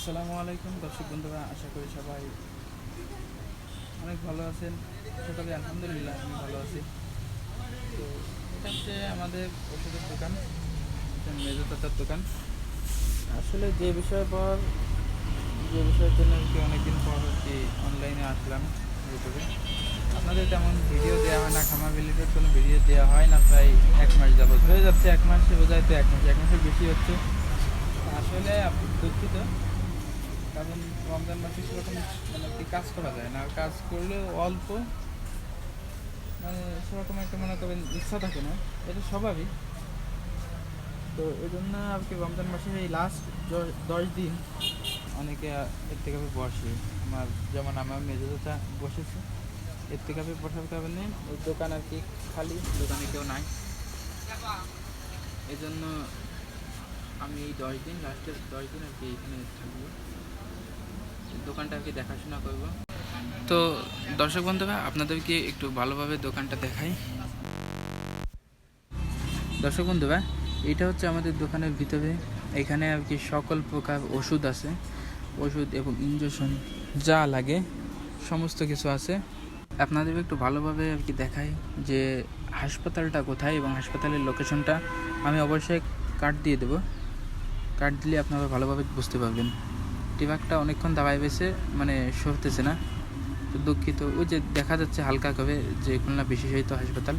আসসালামু আলাইকুম দর্শক বন্ধুরা, আশা করি সবাই অনেক ভালো আছেন। সকালে আলহামদুলিল্লাহ আমি ভালো আছি। তো এটা হচ্ছে আমাদের ওষুধের দোকান, মেজো চাচার দোকান। আসলে যে বিষয়ের জন্য আর কি অনেকদিন পর আর কি অনলাইনে আসলাম ইউটিউবে। আপনাদের তেমন ভিডিও দেওয়া হয় না, খামার রিলেটেড কোনো ভিডিও দেওয়া হয় না প্রায় 1 মাস যাবত হয়ে যাচ্ছে। 1 মাসে বোঝায় তো 1 মাসের বেশি হচ্ছে। আসলে দুঃখিত, কারণ রমজান মাসে সেরকম মানে কি কাজ করা যায় না, আর কাজ করলেও অল্প, মানে সেরকম একটা মনে করেন ইচ্ছা থাকে না, এটা স্বাভাবিক। তো এই জন্য আর কি রমজান মাসের এই লাস্ট 10 দিন অনেকে এর থেকে বসে। যেমন আমার মেজোটা বসেছে, এর থেকে বসার কারণে ওই দোকান আর কি খালি, দোকানে কেউ নাই। এই জন্য আমি এই 10 দিন, লাস্টের 10 দিন আর কি এখানে থাকবো, দোকানটা আর কি দেখাশোনা করবো। তো দর্শক বন্ধুরা, আপনাদেরকে একটু ভালোভাবে দোকানটা দেখাই। দর্শক বন্ধুরা, এটা হচ্ছে আমাদের দোকানের ভিতরে। এখানে আর কি সকল প্রকার ওষুধ আছে, ওষুধ এবং ইনজেকশন যা লাগে সমস্ত কিছু আছে। আপনাদের একটু ভালোভাবে আর কি দেখাই যে হাসপাতালটা কোথায় এবং হাসপাতালের লোকেশনটা আমি অবশ্যই কার্ড দিয়ে দেবো। কার্ড দিলে আপনারা ভালোভাবে বুঝতে পারবেন। টিবাকটা অনেকক্ষণ দাবায় বেছে মানে সরতেছে না, তো দুঃখিত। ওই যে দেখা যাচ্ছে হালকা করে যে খুলনা বিশেষায়িত হাসপাতাল।